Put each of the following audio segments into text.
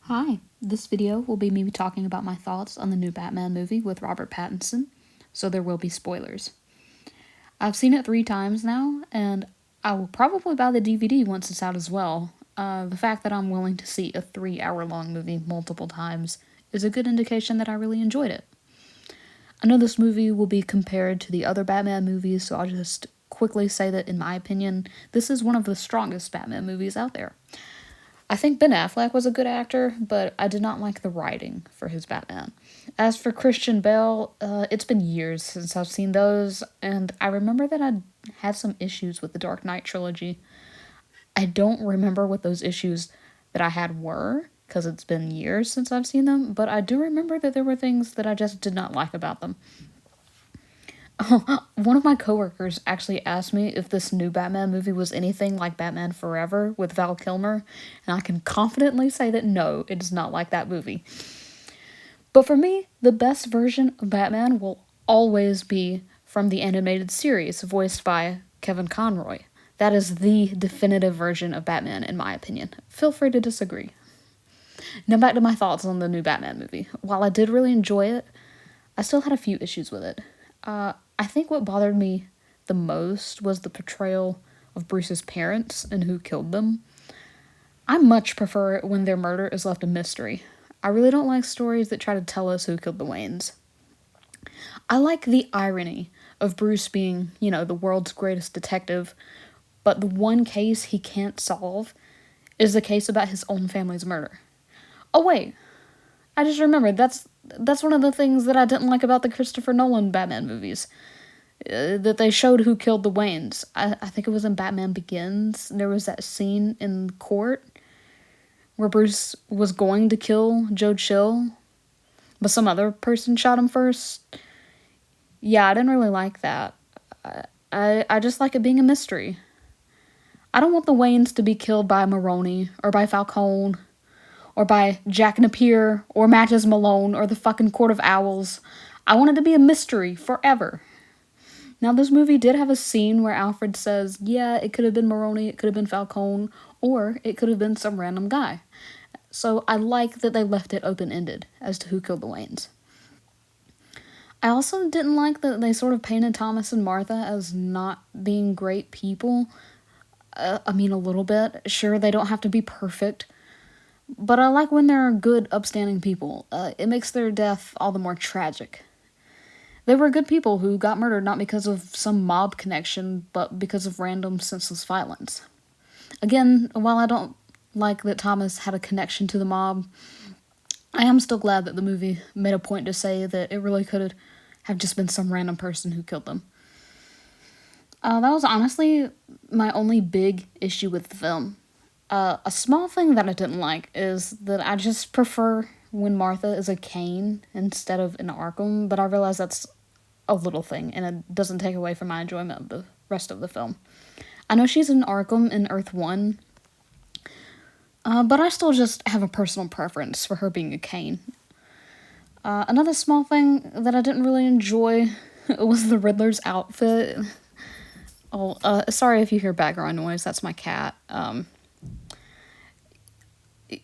Hi, this video will be me talking about my thoughts on the new Batman movie with Robert Pattinson, so there will be spoilers. I've seen it 3 times now, and I will probably buy the DVD once it's out as well. The fact that I'm willing to see a 3-hour-long movie multiple times is a good indication that I really enjoyed it. I know this movie will be compared to the other Batman movies, so I'll just quickly say that, in my opinion, this is one of the strongest Batman movies out there. I think Ben Affleck was a good actor, but I did not like the writing for his Batman. As for Christian Bale, it's been years since I've seen those, and I remember that I had some issues with the Dark Knight trilogy. I don't remember what those issues that I had were, because it's been years since I've seen them, but I do remember that there were things that I just did not like about them. One of my coworkers actually asked me if this new Batman movie was anything like Batman Forever with Val Kilmer, and I can confidently say that no, it is not like that movie. But for me, the best version of Batman will always be from the animated series, voiced by Kevin Conroy. That is the definitive version of Batman, in my opinion. Feel free to disagree. Now back to my thoughts on the new Batman movie. While I did really enjoy it, I still had a few issues with it. I think what bothered me the most was the portrayal of Bruce's parents and who killed them. I much prefer it when their murder is left a mystery. I really don't like stories that try to tell us who killed the Waynes. I like the irony of Bruce being, the world's greatest detective, but the one case he can't solve is the case about his own family's murder. Oh wait, I just remembered, that's one of the things that I didn't like about the Christopher Nolan Batman movies. That they showed who killed the Waynes. I think it was in Batman Begins. There was that scene in court where Bruce was going to kill Joe Chill, but some other person shot him first. Yeah, I didn't really like that. I just like it being a mystery. I don't want the Waynes to be killed by Maroni, or by Falcone, or by Jack Napier, or Matches Malone, or the fucking Court of Owls. I want it to be a mystery forever. Now, this movie did have a scene where Alfred says, yeah, it could have been Maroni, it could have been Falcone, or it could have been some random guy. So I like that they left it open-ended as to who killed the Waynes. I also didn't like that they sort of painted Thomas and Martha as not being great people. A little bit. Sure, they don't have to be perfect, but I like when they're good, upstanding people. It makes their death all the more tragic. They were good people who got murdered not because of some mob connection, but because of random, senseless violence. Again, while I don't like that Thomas had a connection to the mob, I am still glad that the movie made a point to say that it really could have just been some random person who killed them. That was honestly my only big issue with the film. A small thing that I didn't like is that I just prefer when Martha is a Kane instead of an Arkham, but I realize that's a little thing, and it doesn't take away from my enjoyment of the rest of the film. I know she's an Arkham in Earth 1, but I still just have a personal preference for her being a Kane. Another small thing that I didn't really enjoy was the Riddler's outfit. Sorry if you hear background noise, that's my cat.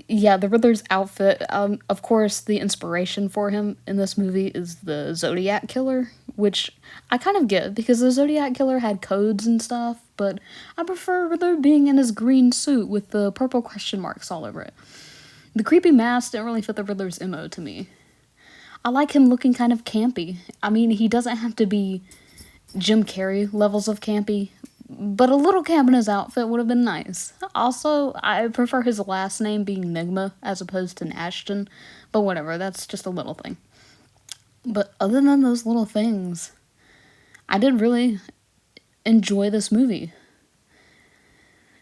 Yeah, the Riddler's outfit, of course, the inspiration for him in this movie is the Zodiac Killer, which I kind of get, because the Zodiac Killer had codes and stuff, but I prefer Riddler being in his green suit with the purple question marks all over it. The creepy mask didn't really fit the Riddler's MO to me. I like him looking kind of campy. He doesn't have to be Jim Carrey levels of campy, but a little camp in his outfit would have been nice. Also, I prefer his last name being Nigma as opposed to Ashton, but whatever, that's just a little thing. But other than those little things, I did really enjoy this movie.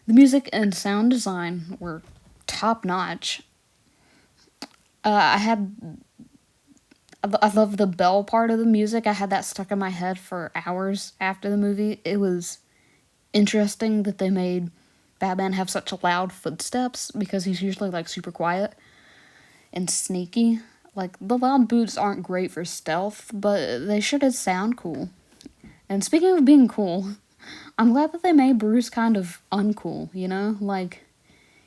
The music and sound design were top-notch. I love the bell part of the music. I had that stuck in my head for hours after the movie. It was interesting that they made Batman have such loud footsteps, because he's usually, super quiet and sneaky. The loud boots aren't great for stealth, but they sure did sound cool. And speaking of being cool, I'm glad that they made Bruce kind of uncool,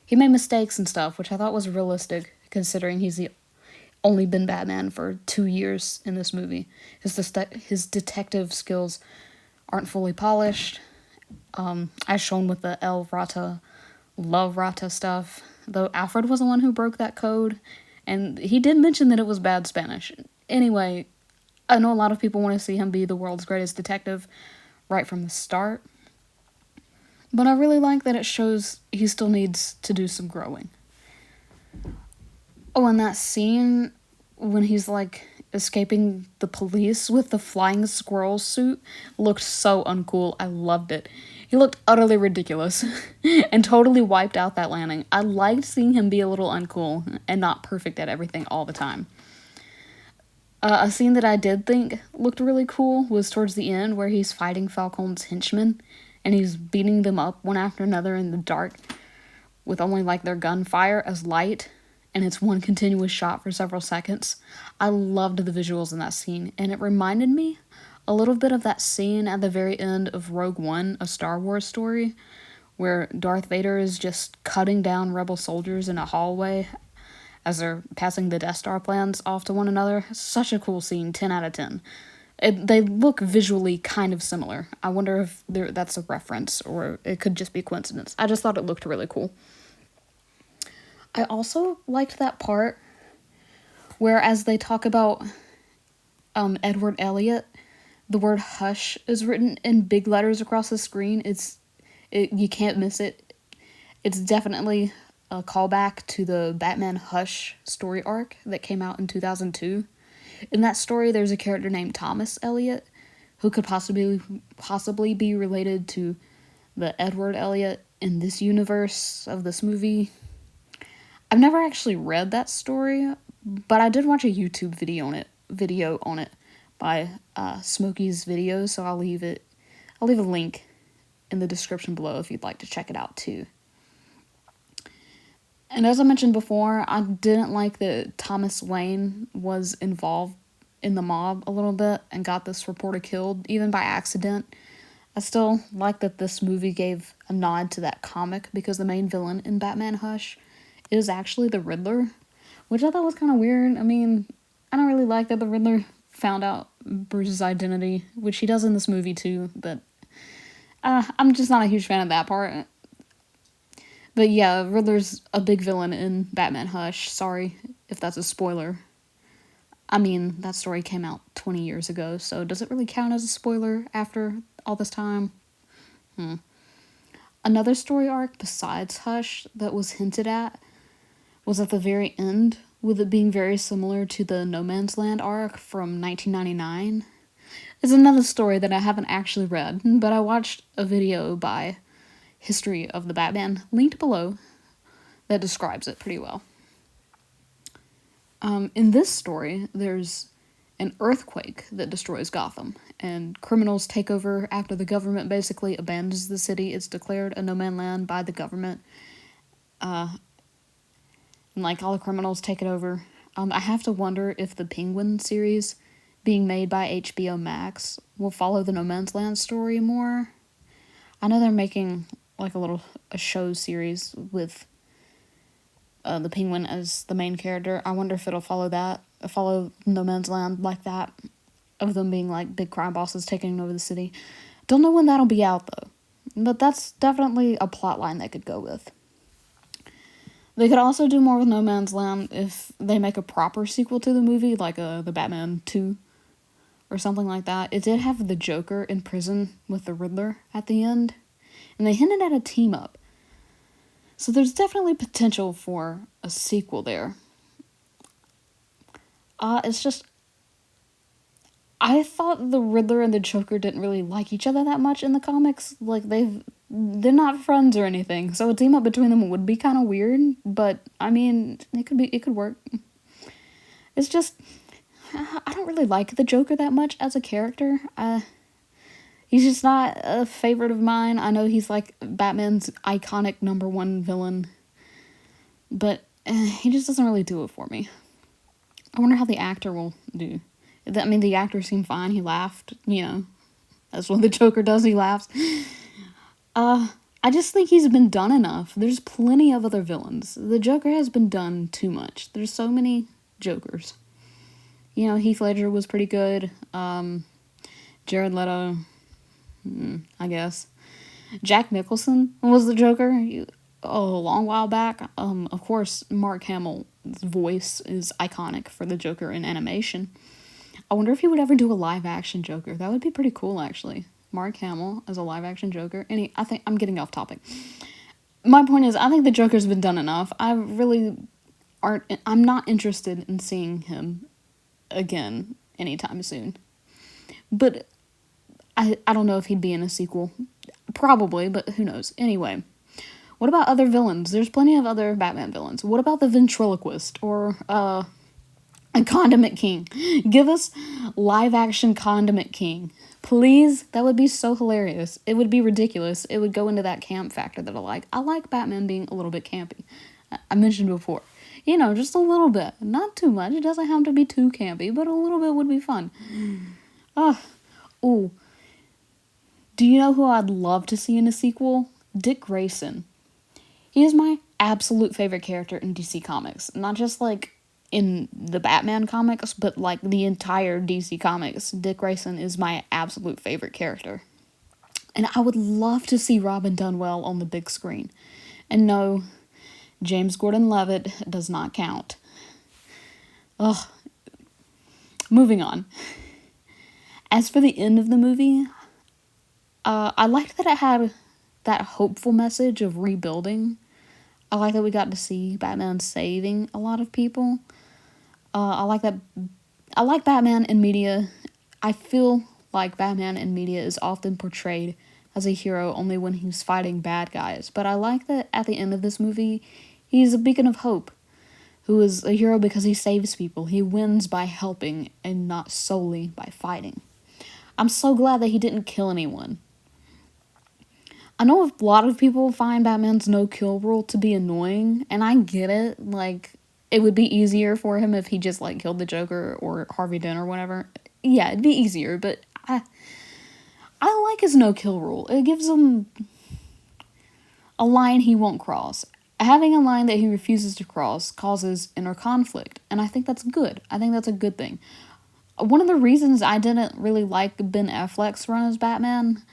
He made mistakes and stuff, which I thought was realistic, considering he's only been Batman for 2 years in this movie. His detective skills aren't fully polished, as shown with the El Rata, Love Rata stuff. Though Alfred was the one who broke that code, and he did mention that it was bad Spanish. Anyway, I know a lot of people want to see him be the world's greatest detective right from the start, but I really like that it shows he still needs to do some growing. Oh, and that scene when he's like escaping the police with the flying squirrel suit looked so uncool. I loved it. He looked utterly ridiculous and totally wiped out that landing. I liked seeing him be a little uncool and not perfect at everything all the time. A scene that I did think looked really cool was towards the end where he's fighting Falcone's henchmen and he's beating them up one after another in the dark with only like their gunfire as light, and it's one continuous shot for several seconds. I loved the visuals in that scene, and it reminded me a little bit of that scene at the very end of Rogue One, a Star Wars story, where Darth Vader is just cutting down rebel soldiers in a hallway as they're passing the Death Star plans off to one another. Such a cool scene, 10 out of 10. They look visually kind of similar. I wonder if that's a reference or it could just be coincidence. I just thought it looked really cool. I also liked that part where as they talk about Edward Elliot, the word hush is written in big letters across the screen. You can't miss it. It's definitely a callback to the Batman Hush story arc that came out in 2002. In that story, there's a character named Thomas Elliot who could possibly be related to the Edward Elliot in this universe of this movie. I've never actually read that story, but I did watch a YouTube video on it by Smokey's Videos, so I'll leave a link in the description below if you'd like to check it out too. And as I mentioned before, I didn't like that Thomas Wayne was involved in the mob a little bit and got this reporter killed, even by accident. I still like that this movie gave a nod to that comic because the main villain in Batman Hush is actually the Riddler, which I thought was kind of weird. I mean, I don't really like that the Riddler found out Bruce's identity, which he does in this movie too, but I'm just not a huge fan of that part. But yeah, Riddler's a big villain in Batman Hush. Sorry if that's a spoiler. I mean, that story came out 20 years ago, so does it really count as a spoiler after all this time? Another story arc besides Hush that was hinted at was at the very end, with it being very similar to the No Man's Land arc from 1999. It's another story that I haven't actually read, but I watched a video by History of the Batman, linked below, that describes it pretty well. In this story, there's an earthquake that destroys Gotham, and criminals take over after the government basically abandons the city. It's declared a no man land by the government. And like all the criminals take it over. I have to wonder if the Penguin series being made by HBO Max will follow the No Man's Land story more. I know they're making like a show series with the Penguin as the main character. I wonder if it'll follow No Man's Land like that, of them being like big crime bosses taking over the city. Don't know when that'll be out though, but that's definitely a plot line they could go with. They could also do more with No Man's Land if they make a proper sequel to the movie, like the Batman 2 or something like that. It did have the Joker in prison with the Riddler at the end, and they hinted at a team-up. So there's definitely potential for a sequel there. It's just, I thought the Riddler and the Joker didn't really like each other that much in the comics. Like, they're not friends or anything, so a team up between them would be kind of weird, but I mean, it could work. It's just, I don't really like the Joker that much as a character. He's just not a favorite of mine. I know he's like Batman's iconic #1 villain, but he just doesn't really do it for me. I wonder how the actor will do. I mean, the actor seemed fine. He laughed, that's what the Joker does, he laughs. I I just think he's been done enough. There's plenty of other villains. The Joker has been done too much. There's so many Jokers. You know, Heath Ledger was pretty good. Jared Leto, I guess. Jack Nicholson was the Joker a long while back. Of course, Mark Hamill's voice is iconic for the Joker in animation. I wonder if he would ever do a live-action Joker. That would be pretty cool, actually. Mark Hamill as a live-action Joker. I think I'm getting off topic. My point is, I think the Joker's been done enough. I'm not interested in seeing him again anytime soon. But I don't know if he'd be in a sequel. Probably, but who knows. Anyway, what about other villains? There's plenty of other Batman villains. What about the ventriloquist or a Condiment King? Give us live-action Condiment King. Please? That would be so hilarious. It would be ridiculous. It would go into that camp factor that I like. I like Batman being a little bit campy. I mentioned before. You know, just a little bit. Not too much. It doesn't have to be too campy, but a little bit would be fun. Ooh. Do you know who I'd love to see in a sequel? Dick Grayson. He is my absolute favorite character in DC Comics. Not just, like, in the Batman comics, but, like, the entire DC Comics. Dick Grayson is my absolute favorite character. And I would love to see Robin done well on the big screen. And no, James Gordon-Levitt does not count. Ugh. Moving on. As for the end of the movie, I liked that it had that hopeful message of rebuilding. I like that we got to see Batman saving a lot of people. I like Batman in media. I feel like Batman in media is often portrayed as a hero only when he's fighting bad guys. But I like that at the end of this movie, he's a beacon of hope, who is a hero because he saves people. He wins by helping and not solely by fighting. I'm so glad that he didn't kill anyone. I know a lot of people find Batman's no-kill rule to be annoying, and I get it. Like, it would be easier for him if he just, like, killed the Joker or Harvey Dent or whatever. Yeah, it'd be easier, but I like his no-kill rule. It gives him a line he won't cross. Having a line that he refuses to cross causes inner conflict, and I think that's good. I think that's a good thing. One of the reasons I didn't really like Ben Affleck's run as Batman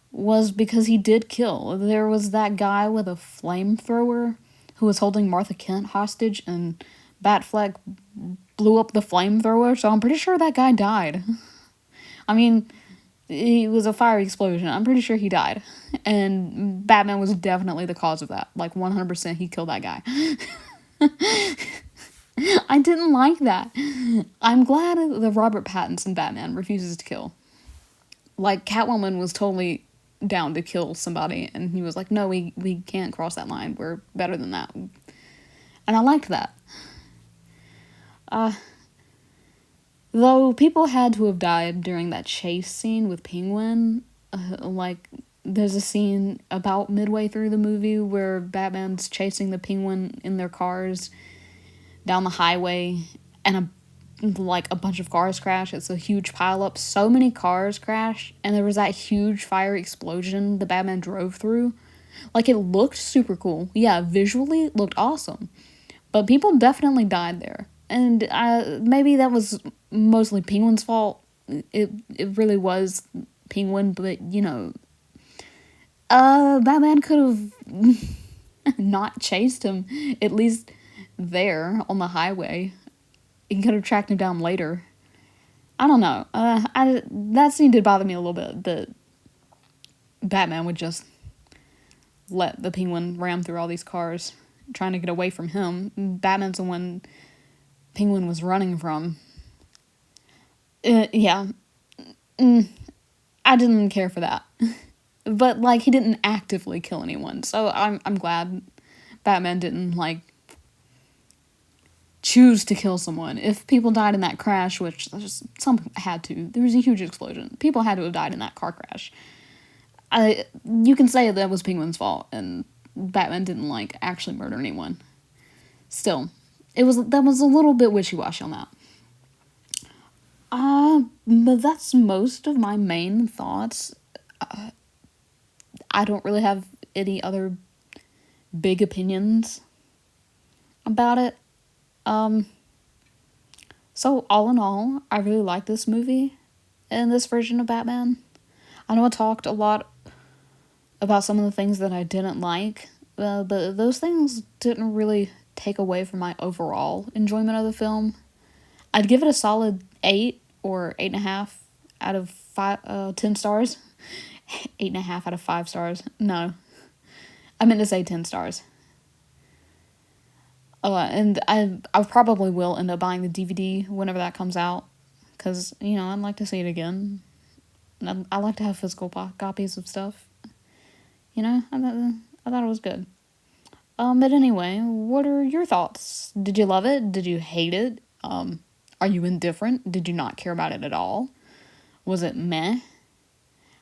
was because he did kill. There was that guy with a flamethrower who was holding Martha Kent hostage, and Batfleck blew up the flamethrower, so I'm pretty sure that guy died. I mean, it was a fiery explosion. I'm pretty sure he died. And Batman was definitely the cause of that. Like, 100% he killed that guy. I didn't like that. I'm glad the Robert Pattinson Batman refuses to kill. Like, Catwoman was totally down to kill somebody, and he was like, no, we can't cross that line. We're better than that. And I liked that. Though people had to have died during that chase scene with Penguin, like, there's a scene about midway through the movie where Batman's chasing the Penguin in their cars down the highway, and a bunch of cars crash. It's a huge pileup. So many cars crash, and there was that huge fire explosion the Batman drove through. Like, it looked super cool. Yeah, visually, it looked awesome. But people definitely died there. And maybe that was mostly Penguin's fault. It really was Penguin, but, you know, Batman could have not chased him, at least there on the highway. He could have tracked him down later. I don't know. That scene did bother me a little bit, that Batman would just let the Penguin ram through all these cars, trying to get away from him. Batman's the one Penguin was running from. Yeah. I didn't care for that. But, like, he didn't actively kill anyone, so I'm glad Batman didn't, like, choose to kill someone. If people died in that crash, which some had to, there was a huge explosion. People had to have died in that car crash. You can say that was Penguin's fault, and Batman didn't, like, actually murder anyone. Still, that was a little bit wishy-washy on that. But that's most of my main thoughts. I don't really have any other big opinions about it. So all in all, I really like this movie and this version of Batman. I know I talked a lot about some of the things that I didn't like, but those things didn't really take away from my overall enjoyment of the film. I'd give it a solid 8 or 8.5 out of 10 stars. 8.5 out of 5 stars. No, I meant to say 10 stars. And I probably will end up buying the DVD whenever that comes out, because, I'd like to see it again. I like to have physical copies of stuff. I thought it was good. But anyway, what are your thoughts? Did you love it? Did you hate it? Are you indifferent? Did you not care about it at all? Was it meh?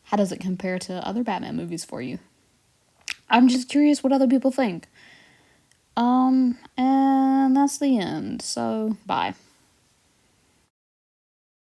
How does it compare to other Batman movies for you? I'm just curious what other people think. And that's the end. So, bye.